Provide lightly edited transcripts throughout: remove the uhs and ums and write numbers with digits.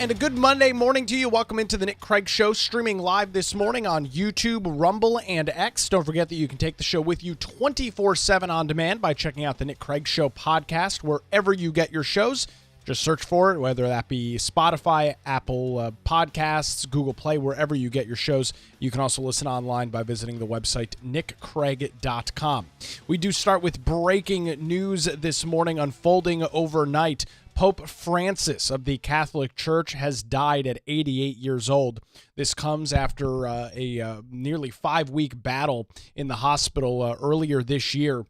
And a good Monday morning to you. Welcome into the Nick Craig Show, streaming live this morning on YouTube, Rumble, and X. Don't forget that you can take the show with you 24/7 on demand by checking out the Nick Craig Show podcast wherever you get your shows. Just search for it, whether that be Spotify, Apple Podcasts, Google Play, wherever you get your shows. You can also listen online by visiting the website nickcraig.com. We do start with breaking news this morning unfolding overnight. Pope Francis of the Catholic Church has died at 88 years old. This comes after a nearly 5-week battle in the hospital earlier this year,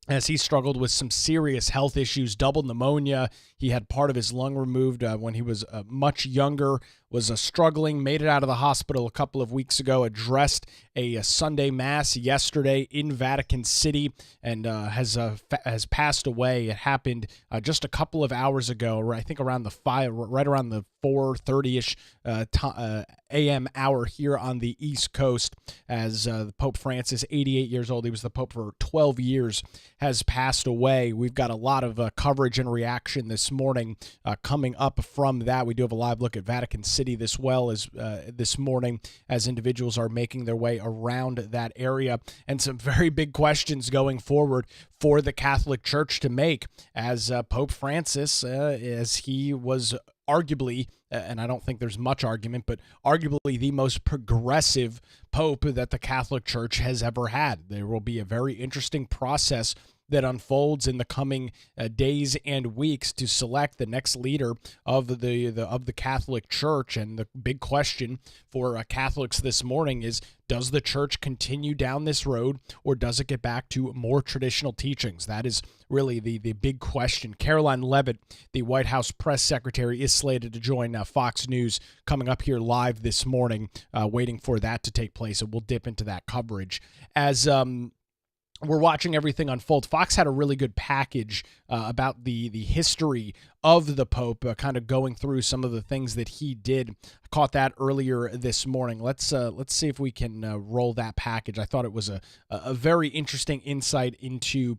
as he struggled with some serious health issues, double pneumonia. He had part of his lung removed when he was much younger, was struggling, made it out of the hospital a couple of weeks ago, addressed a Sunday Mass yesterday in Vatican City, and has passed away. It happened just a couple of hours ago, I think around the right around the 4:30-ish a.m. hour here on the East Coast, as Pope Francis, 88 years old, he was the Pope for 12 years, has passed away. We've got a lot of coverage and reaction this morning coming up from that. We do have a live look at Vatican City this morning, as individuals are making their way around that area, and some very big questions going forward for the Catholic Church to make, as Pope Francis, as he was arguably, and I don't think there's much argument, but arguably the most progressive pope that the Catholic Church has ever had. There will be a very interesting process that unfolds in the coming days and weeks to select the next leader of the Catholic Church. And the big question for Catholics this morning is, does the church continue down this road, or does it get back to more traditional teachings? That is really the big question. Caroline Leavitt, the White House press secretary, is slated to join Fox News coming up here live this morning, waiting for that to take place. And we'll dip into that coverage as we're watching everything unfold. Fox had a really good package about the history of the Pope, kind of going through some of the things that he did. I caught that earlier this morning. Let's see if we can roll that package. I thought it was a very interesting insight into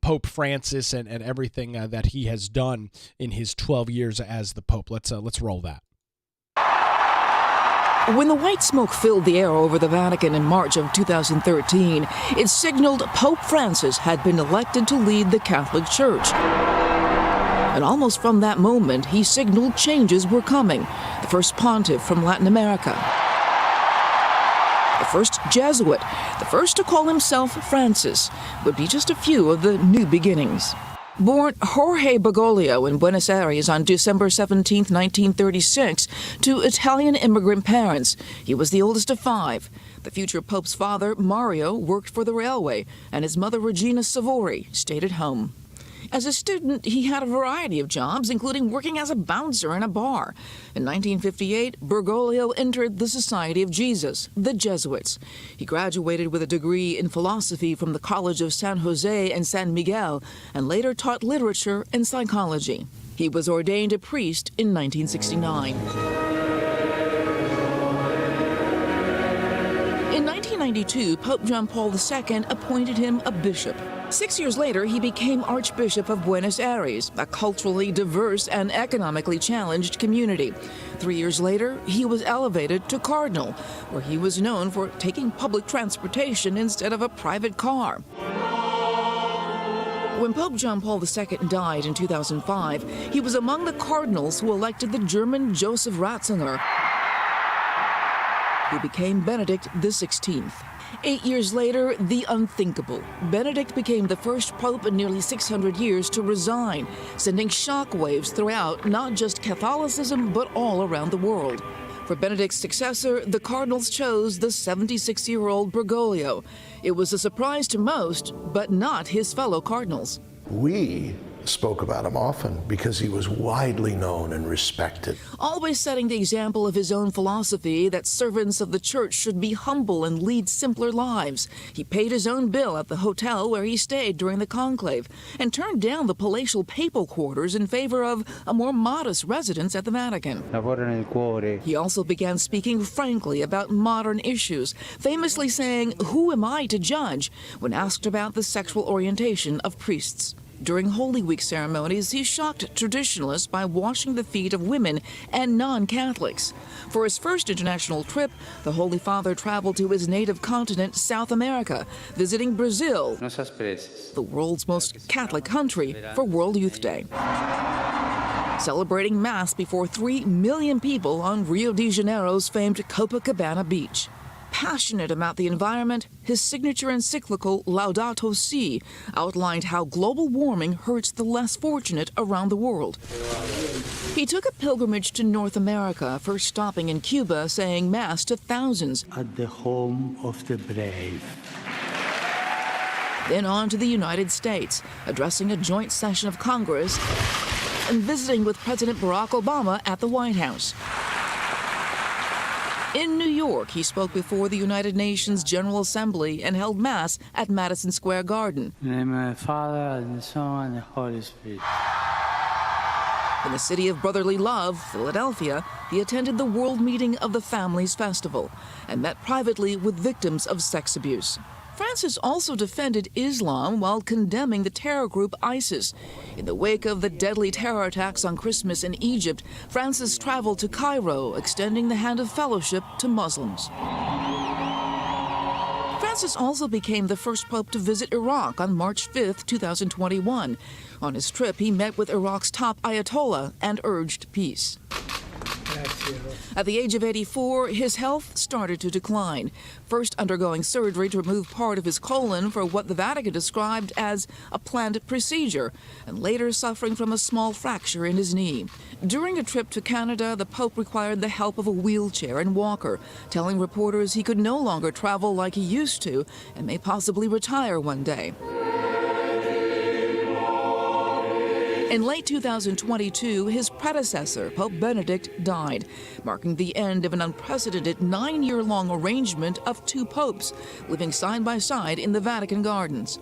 Pope Francis and everything that he has done in his 12 years as the Pope. Let's roll that. When the white smoke filled the air over the Vatican in March of 2013, it signaled Pope Francis had been elected to lead the Catholic Church. And almost from that moment, he signaled changes were coming. The first pontiff from Latin America, the first Jesuit, the first to call himself Francis, would be just a few of the new beginnings. Born Jorge Bergoglio in Buenos Aires on December 17, 1936, to Italian immigrant parents, he was the oldest of 5. The future Pope's father, Mario, worked for the railway, and his mother, Regina Savori, stayed at home. As a student, he had a variety of jobs, including working as a bouncer in a bar. In 1958, Bergoglio entered the Society of Jesus, the Jesuits. He graduated with a degree in philosophy from the College of San Jose and San Miguel, and later taught literature and psychology. He was ordained a priest in 1969. In 1992, Pope John Paul II appointed him a bishop. 6 years later, he became Archbishop of Buenos Aires, a culturally diverse and economically challenged community. 3 years later, he was elevated to cardinal, where he was known for taking public transportation instead of a private car. When Pope John Paul II died in 2005, he was among the cardinals who elected the German Joseph Ratzinger, who became Benedict XVI. 8 years later, the unthinkable. Benedict became the first pope in nearly 600 years to resign, sending shockwaves throughout not just Catholicism, but all around the world. For Benedict's successor, the cardinals chose the 76-year-old Bergoglio. It was a surprise to most, but not his fellow cardinals. We spoke about him often because he was widely known and respected. Always setting the example of his own philosophy that servants of the church should be humble and lead simpler lives. He paid his own bill at the hotel where he stayed during the conclave and turned down the palatial papal quarters in favor of a more modest residence at the Vatican. He also began speaking frankly about modern issues, famously saying, "Who am I to judge?" when asked about the sexual orientation of priests. During Holy Week ceremonies, he shocked traditionalists by washing the feet of women and non-Catholics. For his first international trip, the Holy Father traveled to his native continent, South America, visiting Brazil, the world's most Catholic country, for World Youth Day. Celebrating Mass before 3 million people on Rio de Janeiro's famed Copacabana beach. Passionate about the environment, his signature encyclical Laudato Si outlined how global warming hurts the less fortunate around the world. He took a pilgrimage to North America, first stopping in Cuba, saying Mass to thousands. At the home of the brave. Then on to the United States, addressing a joint session of Congress and visiting with President Barack Obama at the White House. In New York, he spoke before the United Nations General Assembly and held Mass at Madison Square Garden. In the name of the Father, and the Son, and the Holy Spirit. In the city of brotherly love, Philadelphia, he attended the World Meeting of the Families Festival and met privately with victims of sex abuse. Francis also defended Islam while condemning the terror group ISIS. In the wake of the deadly terror attacks on Christmas in Egypt, Francis traveled to Cairo, extending the hand of fellowship to Muslims. Francis also became the first pope to visit Iraq on March 5, 2021. On his trip, he met with Iraq's top Ayatollah and urged peace. At the age of 84, his health started to decline, first undergoing surgery to remove part of his colon for what the Vatican described as a planned procedure, and later suffering from a small fracture in his knee. During a trip to Canada, the Pope required the help of a wheelchair and walker, telling reporters he could no longer travel like he used to and may possibly retire one day. In late 2022, his predecessor, Pope Benedict, died, marking the end of an unprecedented 9-year-long arrangement of 2 popes living side by side in the Vatican gardens.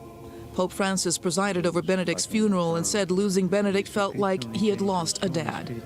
Pope Francis presided over Benedict's funeral and said losing Benedict felt like he had lost a dad.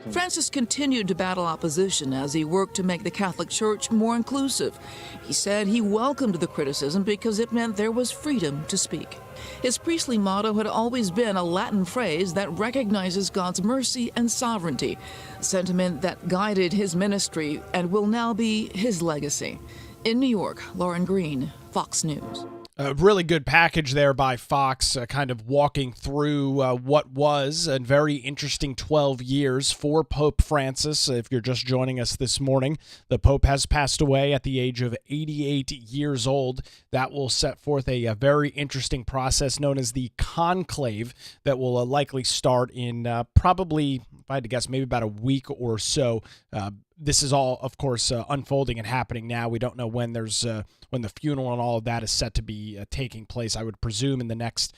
Francis continued to battle opposition as he worked to make the Catholic Church more inclusive. He said he welcomed the criticism because it meant there was freedom to speak. His priestly motto had always been a Latin phrase that recognizes God's mercy and sovereignty, a sentiment that guided his ministry and will now be his legacy. In New York, Lauren Green, Fox News. A really good package there by Fox, kind of walking through what was a very interesting 12 years for Pope Francis. If you're just joining us this morning, the Pope has passed away at the age of 88 years old. That will set forth a very interesting process known as the conclave that will likely start in probably, if I had to guess, maybe about a week or so. This is all, of course, unfolding and happening now. We don't know when when the funeral and all of that is set to be taking place. I would presume in the next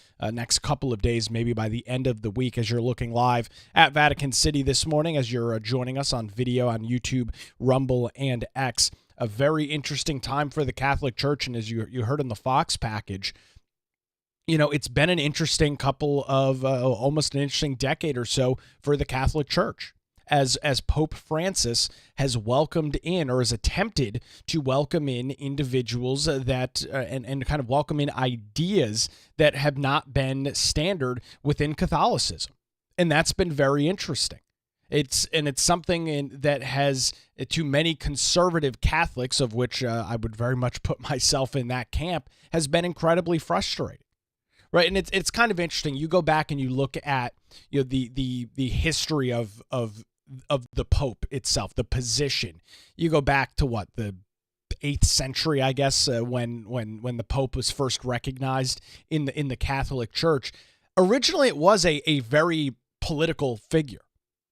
couple of days, maybe by the end of the week, as you're looking live at Vatican City this morning, as you're joining us on video on YouTube, Rumble, and X. A very interesting time for the Catholic Church, and as you heard in the Fox package, you know, it's been an interesting couple of almost an interesting decade or so for the Catholic Church. As Pope Francis has welcomed in or has attempted to welcome in individuals that and kind of welcome in ideas that have not been standard within Catholicism. And that's been very interesting. It's something that has, to many conservative Catholics, of which I would very much put myself in that camp, has been incredibly frustrating. Right, and it's kind of interesting. You go back and you look at the history of the Pope itself, the position. You go back to what, the 8th century, I guess, when the Pope was first recognized in the Catholic Church. Originally, it was a very political figure.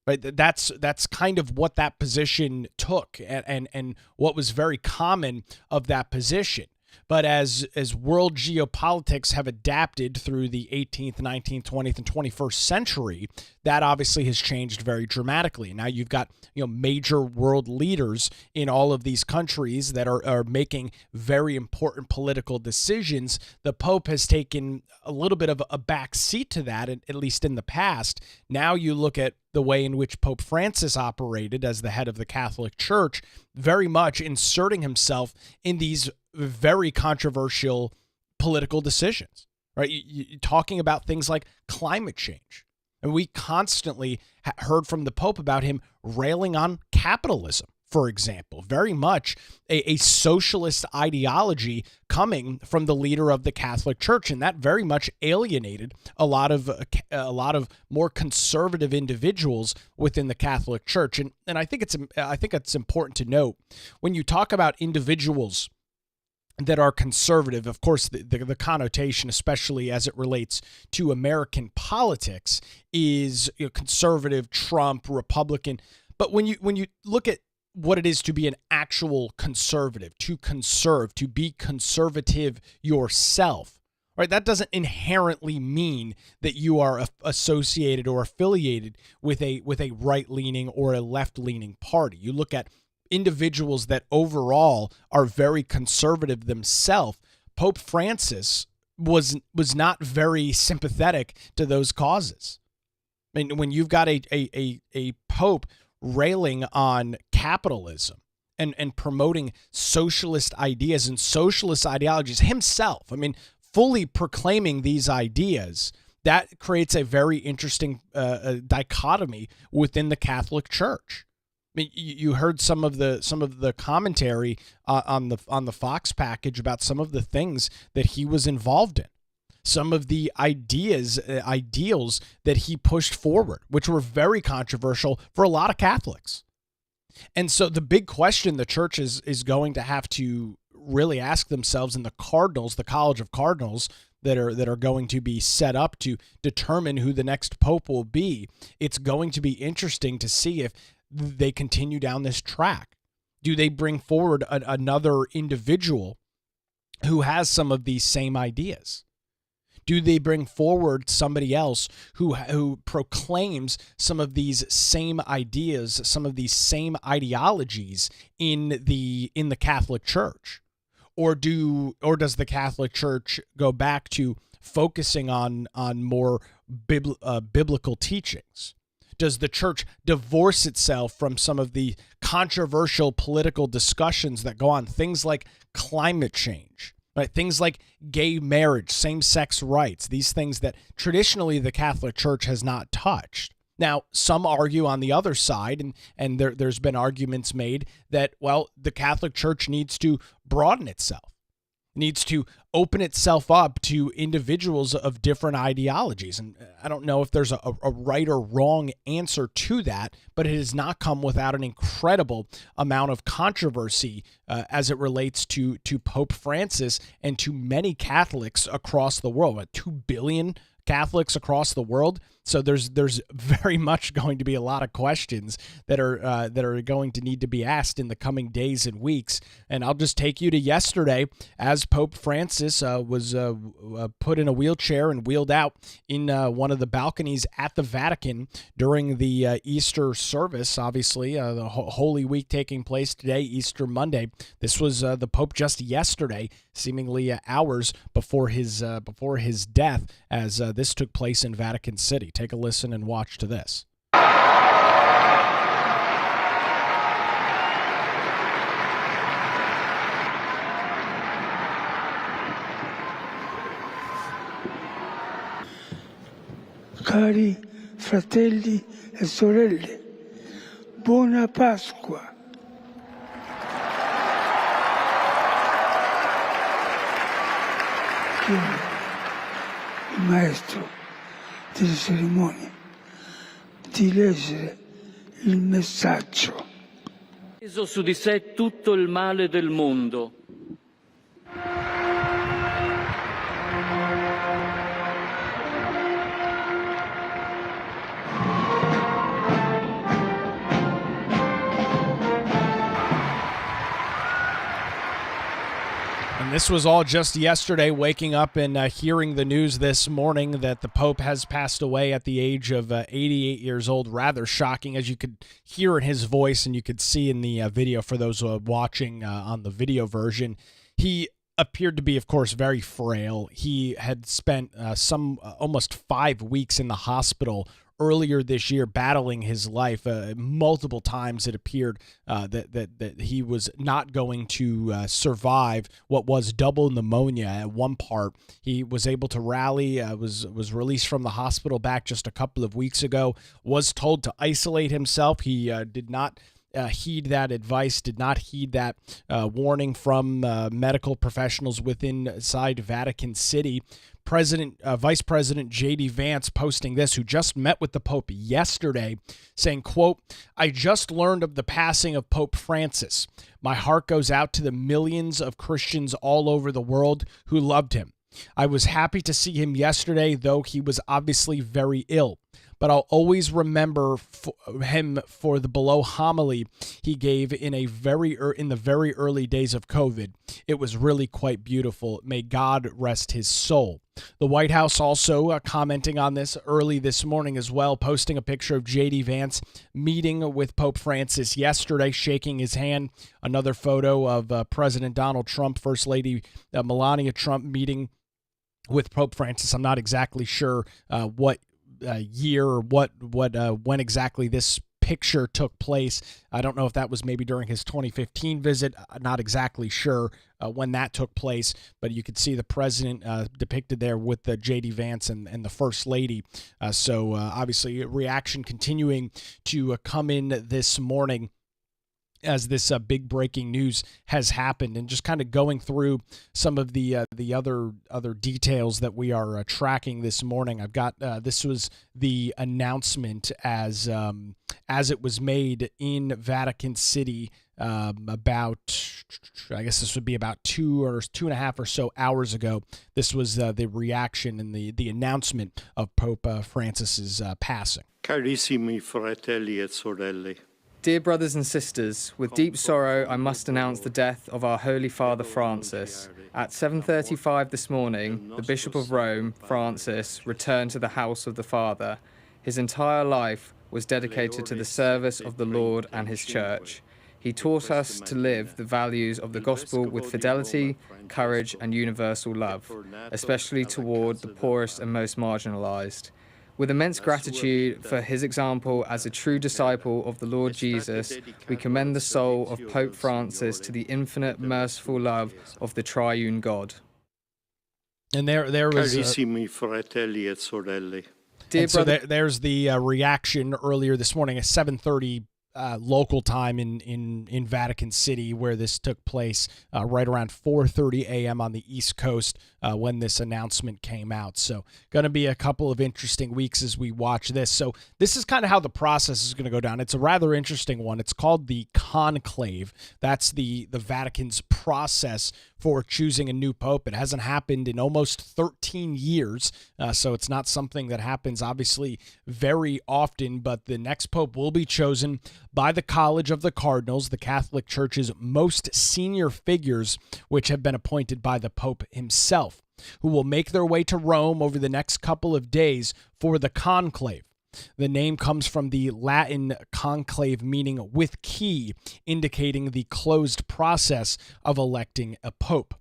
Right, that's kind of what that position took, and what was very common of that position. But as world geopolitics have adapted through the 18th, 19th, 20th, and 21st century, that obviously has changed very dramatically. Now you've got major world leaders in all of these countries that are making very important political decisions. The Pope has taken a little bit of a back seat to that, at least in the past. Now you look at the way in which Pope Francis operated as the head of the Catholic Church, very much inserting himself in these very controversial political decisions. right? Talking about things like climate change. And we constantly heard from the Pope about him railing on capitalism, for example, very much a socialist ideology coming from the leader of the Catholic Church, and that very much alienated a lot of more conservative individuals within the Catholic Church. And I think it's important to note when you talk about individuals that are conservative, of course, the connotation, especially as it relates to American politics, is conservative, Trump, Republican. But when you look at what it is to be an actual conservative, to conserve, to be conservative yourself, right? That doesn't inherently mean that you are associated or affiliated with a right-leaning or a left-leaning party. You look at individuals that overall are very conservative themselves. Pope Francis was not very sympathetic to those causes. I mean, when you've got a pope railing on capitalism and promoting socialist ideas and socialist ideologies himself, I mean, fully proclaiming these ideas, that creates a very interesting dichotomy within the Catholic Church. I mean, you heard some of the commentary on the Fox package about some of the things that he was involved in, some of the ideals that he pushed forward, which were very controversial for a lot of Catholics. And so the big question the church is going to have to really ask themselves, and the College of Cardinals that are going to be set up to determine who the next pope will be, it's going to be interesting to see if they continue down this track. Do they bring forward another individual who has some of these same ideas? Do they bring forward somebody else who proclaims some of these same ideas, some of these same ideologies in the Catholic Church? Or does the Catholic Church go back to focusing on more biblical teachings? Does the church divorce itself from some of the controversial political discussions that go on, things like climate change, right? Things like gay marriage, same-sex rights, these things that traditionally the Catholic Church has not touched. Now, some argue on the other side, and there's been arguments made that, well, the Catholic Church needs to broaden itself, needs to open itself up to individuals of different ideologies. And I don't know if there's a right or wrong answer to that, but it has not come without an incredible amount of controversy as it relates to Pope Francis and to many Catholics across the world. 2 billion Catholics across the world. So there's very much going to be a lot of questions that are going to need to be asked in the coming days and weeks. And I'll just take you to yesterday, as Pope Francis was put in a wheelchair and wheeled out in one of the balconies at the Vatican during the Easter service. Obviously, the Holy Week taking place today, Easter Monday. This was the Pope just yesterday, seemingly hours before his death, as this took place in Vatican City. Take a listen and watch to this. Cari fratelli e sorelle, buona Pasqua. Il maestro delle cerimonie di leggere il messaggio. Preso su di sé tutto il male del mondo. This was all just yesterday, waking up and hearing the news this morning that the Pope has passed away at the age of 88 years old. Rather shocking, as you could hear in his voice and you could see in the video for those watching on the video version. He appeared to be, of course, very frail. He had spent almost 5 weeks in the hospital earlier this year, battling his life. Multiple times it appeared that he was not going to survive what was double pneumonia. At one part, he was able to rally, was released from the hospital back just a couple of weeks ago, was told to isolate himself. He did not heed that advice, did not heed that warning from medical professionals inside Vatican City. Vice President J.D. Vance posting this, who just met with the Pope yesterday, saying, quote, "I just learned of the passing of Pope Francis. My heart goes out to the millions of Christians all over the world who loved him. I was happy to see him yesterday, though he was obviously very ill. But I'll always remember him for the below homily he gave in the very early days of COVID. It was really quite beautiful. May God rest his soul." The White House also commenting on this early this morning as well, posting a picture of J.D. Vance meeting with Pope Francis yesterday, shaking his hand. Another photo of President Donald Trump, First Lady Melania Trump meeting with Pope Francis. I'm not exactly sure what year or when exactly this picture took place. I don't know if that was maybe during his 2015 visit. Not exactly sure when that took place, but you could see the president depicted there with the J.D. Vance and the First Lady. So obviously reaction continuing to come in this morning as this big breaking news has happened, and just kind of going through some of the other details that we are tracking this morning. I've got this was the announcement as it was made in Vatican City about, I guess this would be about 2.5 or so hours ago. This was the reaction and the announcement of Pope Francis's passing. Carissimi fratelli et sorelle. Dear brothers and sisters, with deep sorrow I must announce the death of our Holy Father Francis. At 7:35 this morning, the Bishop of Rome, Francis, returned to the house of the Father. His entire life was dedicated to the service of the Lord and his Church. He taught us to live the values of the gospel with fidelity, courage, and universal love, especially toward the poorest and most marginalized. With immense gratitude for his example as a true disciple of the Lord Jesus, we commend the soul of Pope Francis to the infinite merciful love of the triune God. And there was Carissimi fratelli et sorelle. There's the reaction earlier this morning at 7:30 local time in Vatican City, where this took place, right around 4:30 a.m. on the East Coast when this announcement came out. So going to be a couple of interesting weeks as we watch this. So this is kind of how the process is going to go down. It's a rather interesting one. It's called the conclave. That's the Vatican's process for choosing a new pope. It hasn't happened in almost 13 years, so it's not something that happens obviously very often, but the next pope will be chosen by the College of the Cardinals, the Catholic Church's most senior figures, which have been appointed by the Pope himself, who will make their way to Rome over the next couple of days for the conclave. The name comes from the Latin conclave, meaning with key, indicating the closed process of electing a pope.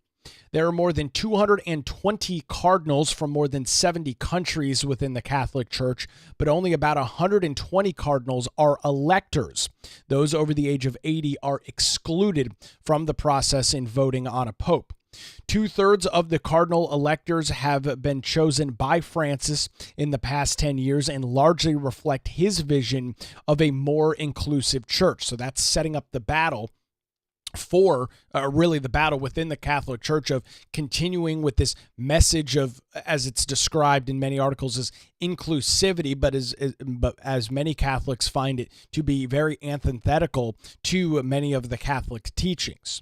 There are more than 220 cardinals from more than 70 countries within the Catholic Church, but only about 120 cardinals are electors. Those over the age of 80 are excluded from the process in voting on a pope. 2/3 of the cardinal electors have been chosen by Francis in the past 10 years and largely reflect his vision of a more inclusive church. So that's setting up the battle for really the battle within the Catholic Church of continuing with this message of, as it's described in many articles, as inclusivity, but as many Catholics find it to be very antithetical to many of the Catholic teachings.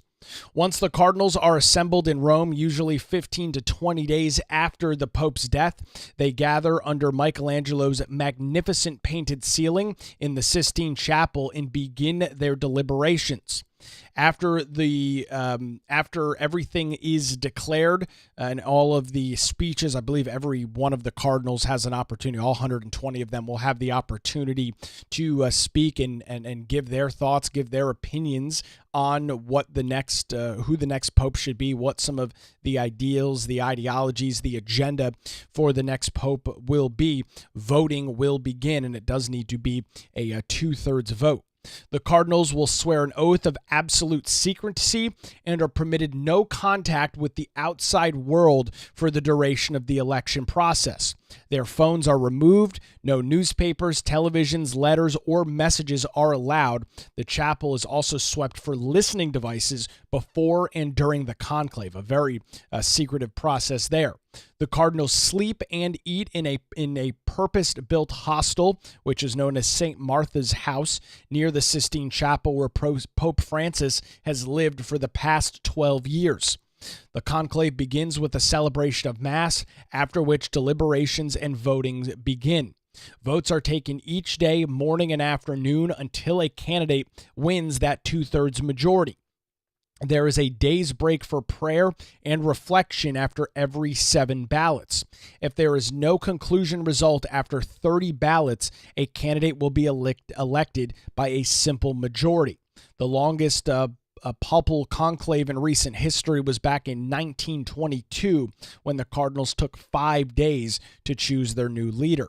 Once the cardinals are assembled in Rome, usually 15 to 20 days after the Pope's death, they gather under Michelangelo's magnificent painted ceiling in the Sistine Chapel and begin their deliberations. After everything is declared and all of the speeches, I believe every one of the cardinals has an opportunity. All 120 of them will have the opportunity to speak and give their thoughts, give their opinions on what the next, who the next pope should be, what some of the ideals, the ideologies, the agenda for the next pope will be. Voting will begin, and it does need to be a 2/3 vote. The cardinals will swear an oath of absolute secrecy and are permitted no contact with the outside world for the duration of the election process. Their phones are removed. No newspapers, televisions, letters, or messages are allowed. The chapel is also swept for listening devices before and during the conclave, a very secretive process there. The cardinals sleep and eat in a purpose-built hostel, which is known as St. Martha's House, near the Sistine Chapel, where Pope Francis has lived for the past 12 years. The conclave begins with a celebration of Mass, after which deliberations and voting begin. Votes are taken each day, morning and afternoon, until a candidate wins that 2/3 majority. There is a day's break for prayer and reflection after every 7 ballots. If there is no conclusion result after 30 ballots, a candidate will be elected by a simple majority. The longest papal conclave in recent history was back in 1922, when the cardinals took 5 days to choose their new leader.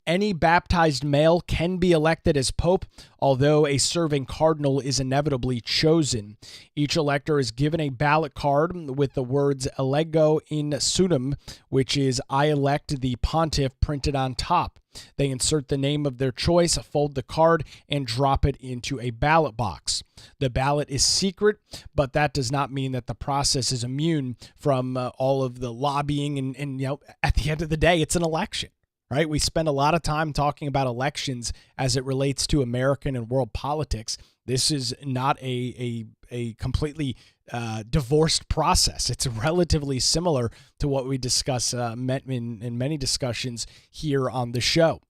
Any baptized male can be elected as pope, although a serving cardinal is inevitably chosen. Each elector is given a ballot card with the words "Elego in Sudum," which is "I elect the pontiff," printed on top. They insert the name of their choice, fold the card, and drop it into a ballot box. The ballot is secret, but that does not mean that the process is immune from all of the lobbying. And at the end of the day, it's an election. Right? We spend a lot of time talking about elections as it relates to American and world politics. This is not a completely divorced process. It's relatively similar to what we discuss in many discussions here on the show.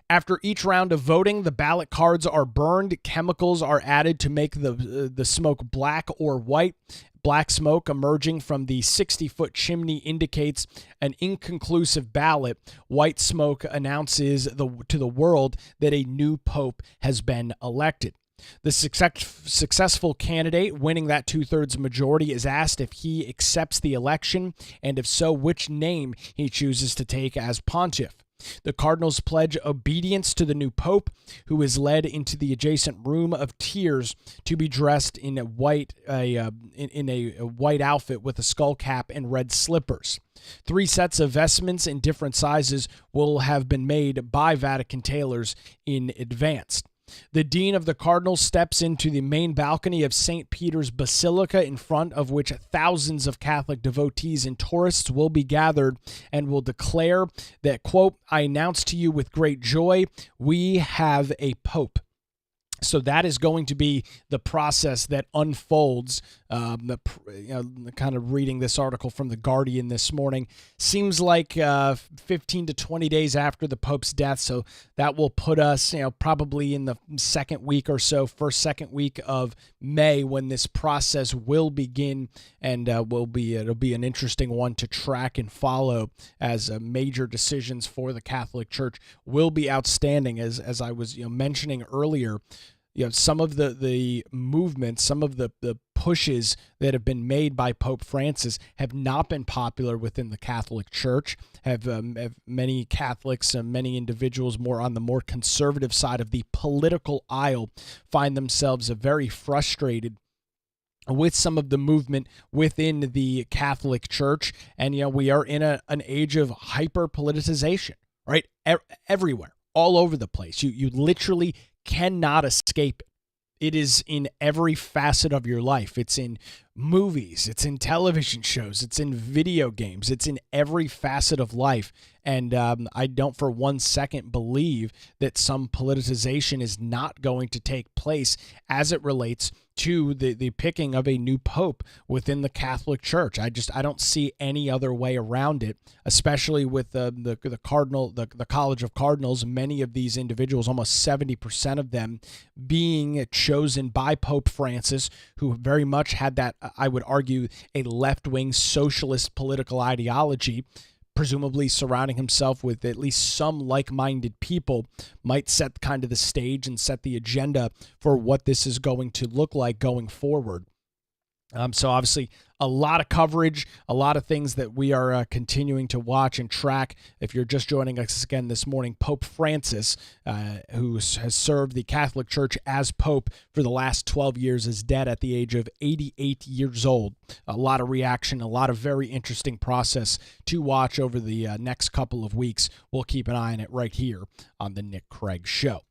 After each round of voting, the ballot cards are burned. Chemicals are added to make the smoke black or white. Black smoke emerging from the 60-foot chimney indicates an inconclusive ballot. White smoke announces to the world that a new pope has been elected. The successful candidate winning that 2/3 majority is asked if he accepts the election, and if so, which name he chooses to take as pontiff. The cardinals pledge obedience to the new pope, who is led into the adjacent room of tears to be dressed in a white outfit with a skull cap and red slippers. 3 sets of vestments in different sizes will have been made by Vatican tailors in advance. The Dean of the Cardinals steps into the main balcony of St. Peter's Basilica, in front of which thousands of Catholic devotees and tourists will be gathered, and will declare that, quote, "I announce to you with great joy, we have a pope." So that is going to be the process that unfolds. Kind of reading this article from The Guardian this morning, seems like 15 to 20 days after the Pope's death. So that will put us, probably in the second week or so, second week of May, when this process will begin, and it'll be an interesting one to track and follow, as major decisions for the Catholic Church will be outstanding. As I was mentioning earlier, some of the movements, some of the pushes that have been made by Pope Francis have not been popular within the Catholic Church. Have many Catholics and many individuals on the more conservative side of the political aisle find themselves very frustrated with some of the movement within the Catholic Church. And we are in an age of hyper politicization, right? Everywhere, all over the place. You literally cannot escape it. It is in every facet of your life. It's in movies, it's in television shows, it's in video games, it's in every facet of life. And I don't for one second believe that some politicization is not going to take place as it relates to the picking of a new pope within the Catholic Church. I don't see any other way around it, especially with the College of Cardinals. Many of these individuals, almost 70% of them, being chosen by Pope Francis, who very much had that, I would argue, a left-wing socialist political ideology, presumably surrounding himself with at least some like-minded people, might set kind of the stage and set the agenda for what this is going to look like going forward. So obviously a lot of coverage, a lot of things that we are continuing to watch and track. If you're just joining us again this morning, Pope Francis, who has served the Catholic Church as Pope for the last 12 years, is dead at the age of 88 years old. A lot of reaction, a lot of very interesting process to watch over the next couple of weeks. We'll keep an eye on it right here on the Nick Craig Show.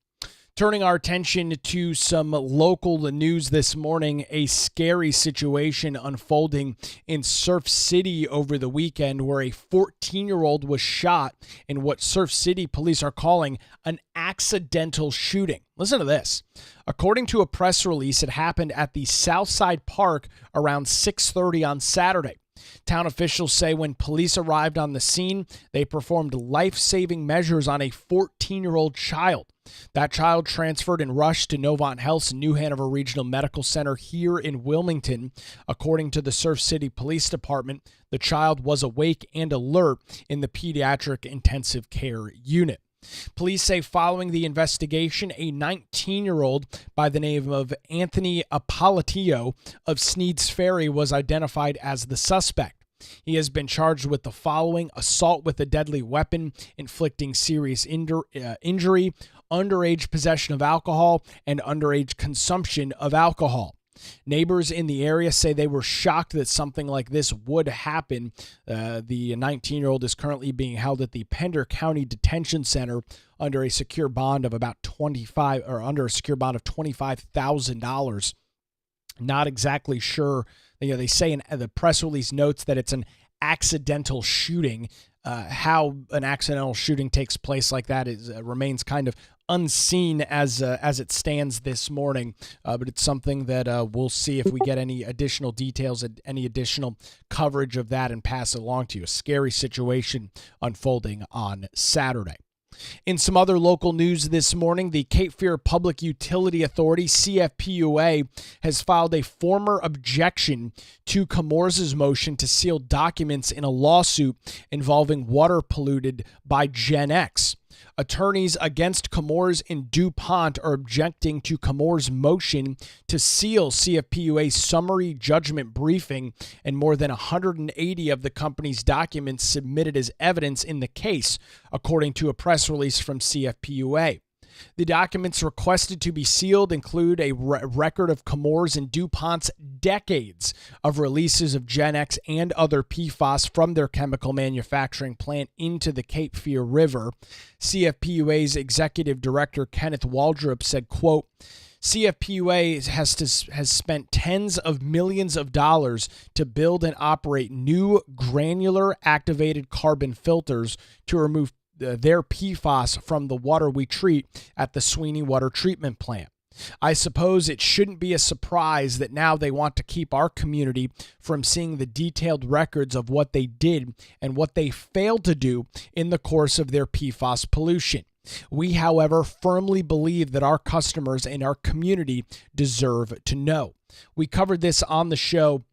Turning our attention to some local news this morning, a scary situation unfolding in Surf City over the weekend where a 14-year-old was shot in what Surf City police are calling an accidental shooting. Listen to this. According to a press release, it happened at the Southside Park around 6:30 on Saturday. Town officials say when police arrived on the scene, they performed life-saving measures on a 14-year-old child. That child transferred and rushed to Novant Health's New Hanover Regional Medical Center here in Wilmington. According to the Surf City Police Department, the child was awake and alert in the pediatric intensive care unit. Police say following the investigation, a 19-year-old by the name of Anthony Appolitio of Sneed's Ferry was identified as the suspect. He has been charged with the following: assault with a deadly weapon, inflicting serious injury, underage possession of alcohol, and underage consumption of alcohol. Neighbors in the area say they were shocked that something like this would happen. The 19-year-old is currently being held at the Pender County Detention Center under a secure bond of $25,000. Not exactly sure. They say in the press release notes that it's an accidental shooting. How an accidental shooting takes place like that remains kind of unseen as it stands this morning, but it's something that we'll see if we get any additional details and any additional coverage of that and pass it along to you. A scary situation unfolding on Saturday. In some other local news this morning, the Cape Fear Public Utility Authority, CFPUA, has filed a former objection to Comores' motion to seal documents in a lawsuit involving water polluted by Gen X. Attorneys against Comores and DuPont are objecting to Comores' motion to seal CFPUA's summary judgment briefing and more than 180 of the company's documents submitted as evidence in the case, according to a press release from CFPUA. The documents requested to be sealed include a record of Comores and DuPont's decades of releases of Gen X and other PFAS from their chemical manufacturing plant into the Cape Fear River. CFPUA's executive director, Kenneth Waldrop, said, quote, CFPUA has spent tens of millions of dollars to build and operate new granular activated carbon filters to remove their PFAS from the water we treat at the Sweeney Water Treatment Plant. I suppose it shouldn't be a surprise that now they want to keep our community from seeing the detailed records of what they did and what they failed to do in the course of their PFAS pollution. We, however, firmly believe that our customers and our community deserve to know. We covered this on the show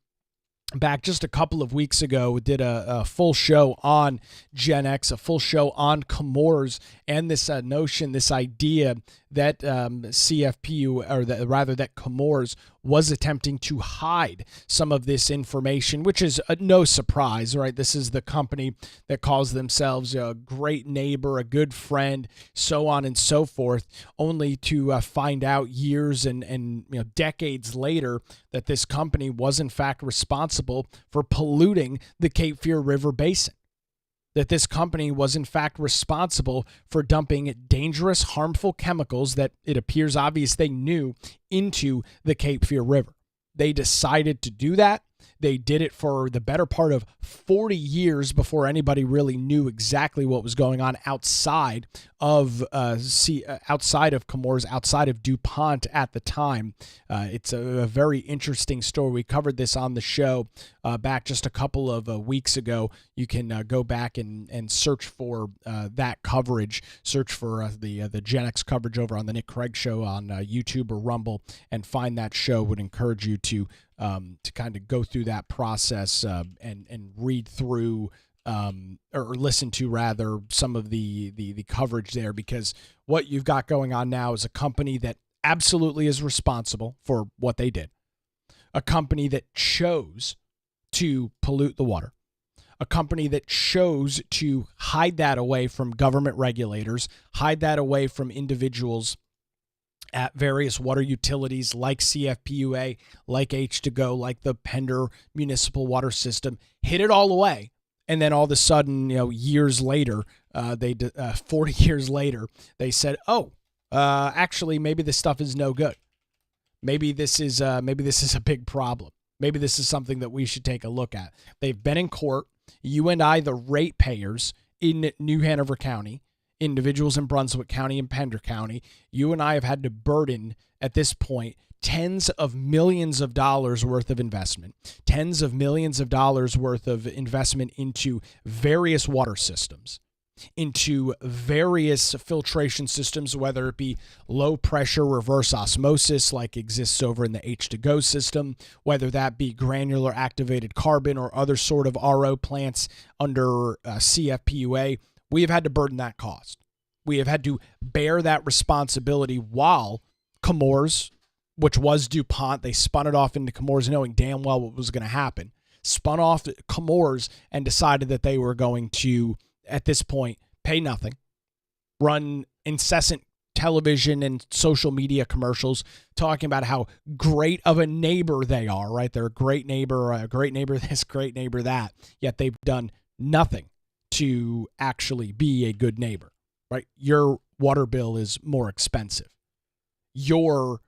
back just a couple of weeks ago. We did a full show on Gen X, a full show on Comores, and this notion, this idea that that Comores was attempting to hide some of this information, which is no surprise, right? This is the company that calls themselves a great neighbor, a good friend, so on and so forth, only to find out years and decades later that this company was in fact responsible for polluting the Cape Fear River Basin. That this company was in fact responsible for dumping dangerous, harmful chemicals that it appears obvious they knew into the Cape Fear River. they decided to do that. They did it for the better part of 40 years before anybody really knew exactly what was going on outside of Chemours, outside of DuPont at the time. It's a very interesting story. We covered this on the show back just a couple of weeks ago. You can go back and search for that coverage. Search for the Gen X coverage over on the Nick Craig Show on YouTube or Rumble and find that show. Would encourage you to kind of go through that process and read through or listen to rather some of the coverage there, because what you've got going on now is a company that absolutely is responsible for what they did, a company that chose to pollute the water, a company that chose to hide that away from government regulators, hide that away from individuals at various water utilities like CFPUA, like H2Go, like the Pender Municipal Water System, hid it all away. And then all of a sudden, years later, 40 years later, they said, actually, maybe this stuff is no good. Maybe this is a big problem. Maybe this is something that we should take a look at. They've been in court. You and I, the ratepayers in New Hanover County, individuals in Brunswick County and Pender County, you and I have had to burden at this point tens of millions of dollars worth of investment, tens of millions of dollars worth of investment into various water systems, into various filtration systems, whether it be low pressure reverse osmosis like exists over in the H2Go system, whether that be granular activated carbon or other sort of RO plants under CFPUA. We have had to burden that cost. We have had to bear that responsibility while Chemours, which was DuPont, they spun it off into Chemours knowing damn well what was going to happen, spun off Chemours and decided that they were going to, at this point, pay nothing, run incessant television and social media commercials talking about how great of a neighbor they are, right? They're a great neighbor this, great neighbor that, yet they've done nothing to actually be a good neighbor, right? Your water bill is more expensive. Your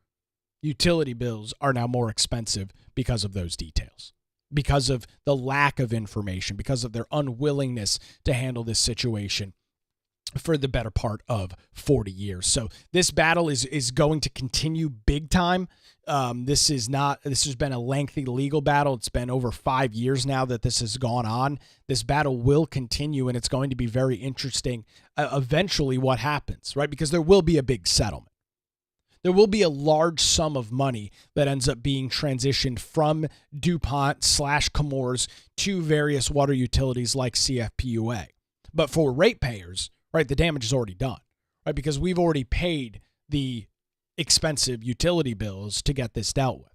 utility bills are now more expensive because of those details, because of the lack of information, because of their unwillingness to handle this situation for the better part of 40 years. So this battle is going to continue big time. This has been a lengthy legal battle. It's been over 5 years now that this has gone on. This battle will continue, and it's going to be very interesting eventually what happens, right? Because there will be a big settlement. There will be a large sum of money that ends up being transitioned from DuPont / Chemours to various water utilities like CFPUA. But for ratepayers, right, the damage is already done, right? Because we've already paid the expensive utility bills to get this dealt with,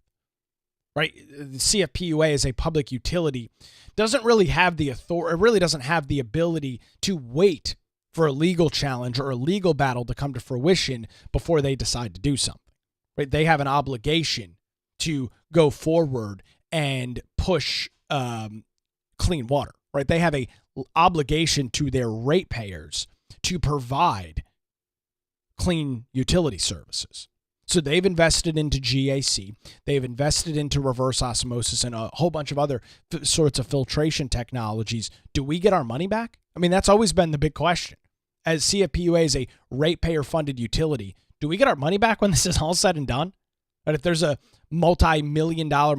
right? The CFPUA as a public utility doesn't really have the authority, it really doesn't have the ability to wait for a legal challenge or a legal battle to come to fruition before they decide to do something, right? They have an obligation to go forward and push clean water, right? They have a obligation to their ratepayers to provide clean utility services. So they've invested into GAC, they've invested into reverse osmosis and a whole bunch of other sorts of filtration technologies. Do we get our money back? I mean, that's always been the big question. As CFPUA is a ratepayer-funded utility, do we get our money back when this is all said and done? But if there's a multi-billion dollar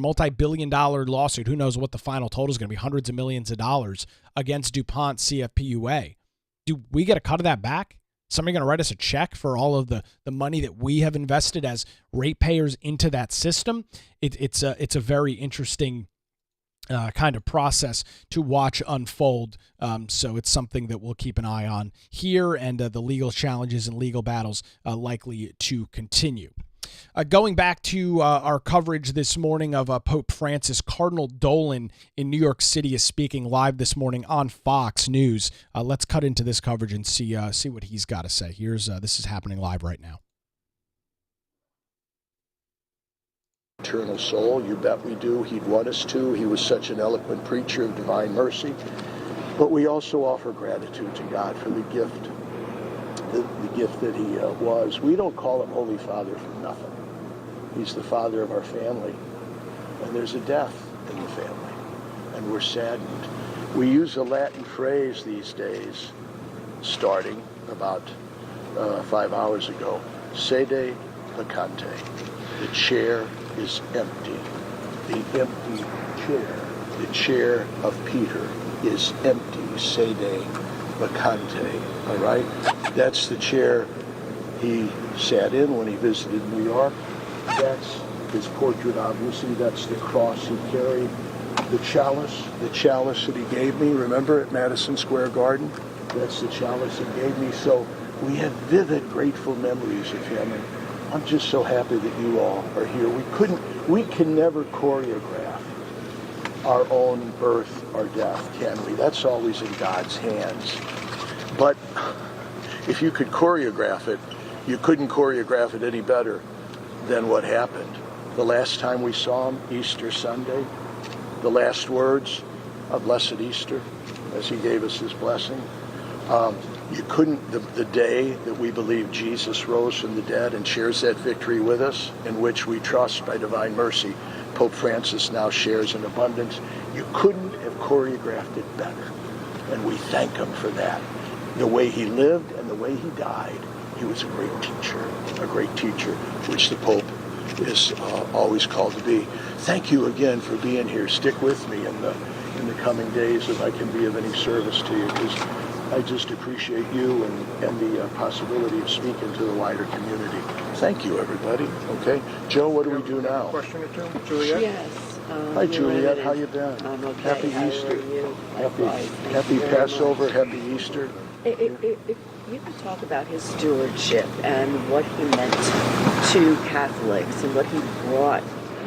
lawsuit, who knows what the final total is going to be, hundreds of millions of dollars against DuPont CFPUA, do we get a cut of that back? Somebody going to write us a check for all of the money that we have invested as ratepayers into that system? It's a very interesting kind of process to watch unfold. So it's something that we'll keep an eye on here, and the legal challenges and legal battles likely to continue. Going back to our coverage this morning of Pope Francis, Cardinal Dolan in New York City is speaking live this morning on Fox News. Let's cut into this coverage and see what he's got to say. This is happening live right now. Eternal soul, you bet we do. He'd want us to. He was such an eloquent preacher of divine mercy. But we also offer gratitude to God for the gift, the gift that he was. We don't call him Holy Father for nothing. He's the father of our family. and there's a death in the family, and we're saddened. We use a Latin phrase these days, starting about 5 hours ago, sede vacante. The chair is empty. The empty chair, the chair of Peter, is empty, sede vacante, all right? That's the chair he sat in when he visited New York. That's his portrait, obviously. That's the cross he carried. The chalice that he gave me, remember, at Madison Square Garden? That's the chalice he gave me. So we have vivid, grateful memories of him, and I'm just so happy that you all are here. We can never choreograph our own birth or death, can we? That's always in God's hands. But if you could choreograph it, you couldn't choreograph it any better than what happened. The last time we saw him, Easter Sunday, the last words of Blessed Easter, as he gave us his blessing. You couldn't, the day that we believe Jesus rose from the dead and shares that victory with us, in which we trust by divine mercy, Pope Francis now shares in abundance. You couldn't have choreographed it better. And we thank him for that. The way he lived and the way he died, he was a great teacher, which the Pope is always called to be. Thank you again for being here. Stick with me in the coming days if I can be of any service to you, because I just appreciate you and the possibility of speaking to the wider community. Thank you, everybody. Okay, Joe, what do we do now? Question or two, Juliet? Yes. Hi, Juliet. How you been? I'm okay. Happy How Easter. are you? Happy Passover. Happy Easter. If you could talk about his stewardship and what he meant to Catholics and what he brought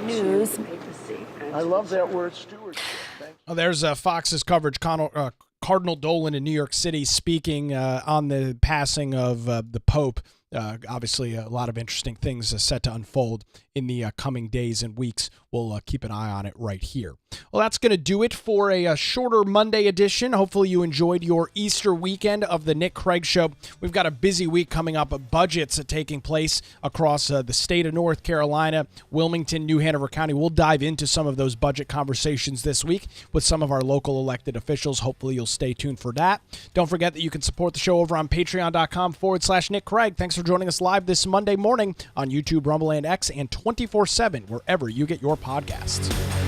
to the papacy. I love that word, stewardship. Thank you. There's Fox's coverage. Cardinal Dolan in New York City speaking on the passing of the Pope. Obviously, a lot of interesting things set to unfold in the coming days and weeks. We'll keep an eye on it right here. Well, that's going to do it for a shorter Monday edition. Hopefully you enjoyed your Easter weekend of the Nick Craig Show. We've got a busy week coming up. Budgets taking place across the state of North Carolina, Wilmington, New Hanover County. We'll dive into some of those budget conversations this week with some of our local elected officials. Hopefully you'll stay tuned for that. Don't forget that you can support the show over on patreon.com/Nick Craig. Thanks for joining us live this Monday morning on YouTube, Rumble, and X, and 24/7 wherever you get your podcasts.